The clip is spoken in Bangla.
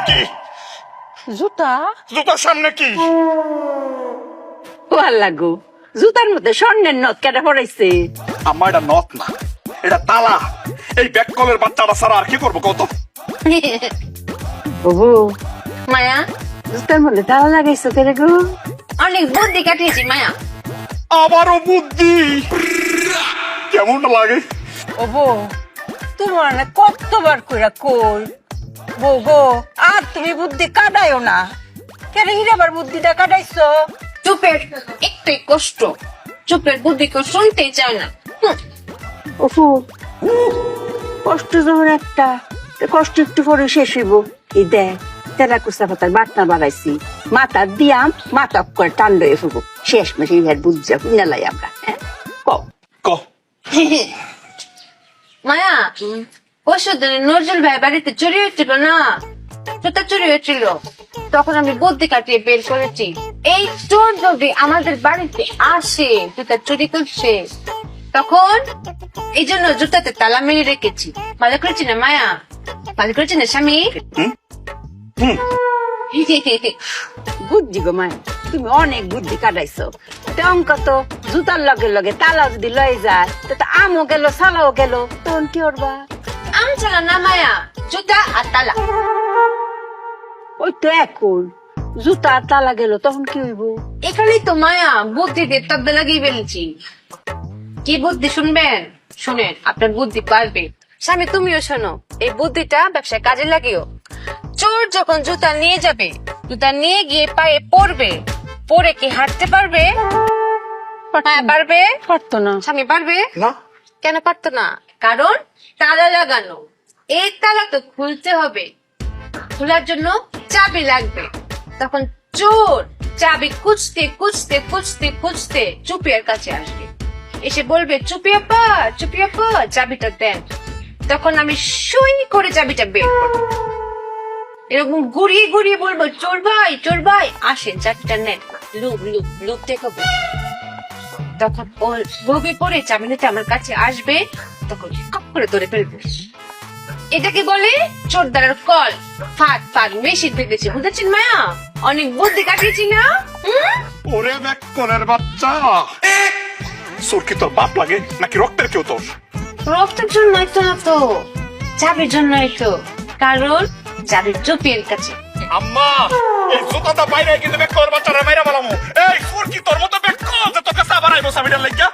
কি জুতা জুতার সামনে কি? আল্লাহ গো, জুতার মধ্যে স্বর্ণের নথ কেটে পড়াইছে। আমার এটা নথ না, এটা তালা। এই ব্যাককলের বাচ্চাটা ছাড়া আর কি করবো কত? ওহো মায়া, জুতার মধ্যে তালা লাগাইছো কেরে গো? অনেক বুদ্ধি কাটিয়েছি মায়া। আবারও বুদ্ধি, কেমন লাগে? ও বউ, তোমার না কতবার কইরা কই বউ গো, আর তুমি বুদ্ধি কাটাইও না। কেন হিরাবার বুদ্ধিটা কাটাইছো? চুপের একটু কষ্ট, চুপের বুদ্ধি কেউ শুনতেই চায় না। ওফু, কষ্ট যখন একটা, কষ্ট একটু পরে শেষ হইব। এই দেখ, তেরা কুচা পাতার বাটনা বাড়াইছি, মাথা দিয়াম, মাথা করে টান লয়ে ফুবো। শেষ মাসে ইহার বুঝা নেলাই আমরা। কও ক মায়া, পরশু দিনে নজরুল ভাই বাড়িতে চুরি হয়েছিল না, জুতা চুরি হয়েছিল। তখন আমি বুদ্ধি কাটিয়ে বের করেছি, এই চোর যদি আমাদের বাড়িতে আসে জুতা চুরি করছে, তখন এই জন্য জুতাতে তালা মেরে রেখেছি। ভালো করেছি না মায়া? ভালো করেছি না স্বামী? বুদ্ধি গো মায়, তুমি অনেক বুদ্ধি কাটাইছো। অঙ্ক তো জুতার লগে লগে তালাও যদি লয়ে যায়, তো আমও গেল সালাও গেল, তখন কি করবা? আম চালা না মায়া, জুতা আর তালা। ওই তো এখন জুতা আর তালা গেল, তখন কি হইব? এখানেই তো মায়া বুদ্ধি দিয়ে তব্দা লাগিয়ে ফেলেছি। কি বুদ্ধি শুনবেন? শুনেন, আপনার বুদ্ধি পারবে। স্বামী তুমিও শোনো, এই বুদ্ধিটা ব্যবসায় কাজে লাগিও। চোর যখন জুতা নিয়ে যাবে, জুতা নিয়ে গিয়ে পায়ে পড়বে, পরে কি হাঁটতে পারবে? হ্যাঁ পারবে। পারতো না। স্বামী পারবে না, কেন পারতো না? কারণ তালা লাগানো। এই তালা তো খুলতে হবে, খোলার জন্য চাবি লাগবে। তখন চোর চাবি খুঁজতে খুঁজতে খুঁজতে খুঁজতে চুপিয়ার কাছে আসবে, এসে বলবে চুপি আপা, চুপি আপা চাবিটা দেন। তখন আমি সুই করে চাবিটা বের করবো, এরকম ঘুরিয়ে ঘুরিয়ে বলবো চোর ভাই আসেন চাবিটা নেন, লুক লুক লুক দেখাবো। তখন ও লোভে পড়ে চাবি নিতে আমার কাছে আসবে, তখন কপ করে ধরে ফেলবো। এটাকে বলে চোর দ্বারার কল। ফাঁক ফাঁক মেশিন পেতেছি, বুঝেছেন মায়া? অনেক বুদ্ধি কাটিয়েছি না? ওরে ব্যাককলের বাচ্চা, চোর কি তোর বাপ লাগে নাকি রক্তের কেউ তোর? রক্তের জন্যই তো না তো, চাবির জন্যই তো। কারণ চাবির চুপিয়ার কাছে। আম্মা, এই জুতাটা বাইরে কিন্তু ব্যাককলের বাচ্চারা মাইরা বলামু। এই চোর কি তোর মতো ব্যাককল যে তোর কাছে আবার আইবো চাবিটার লাগিয়া?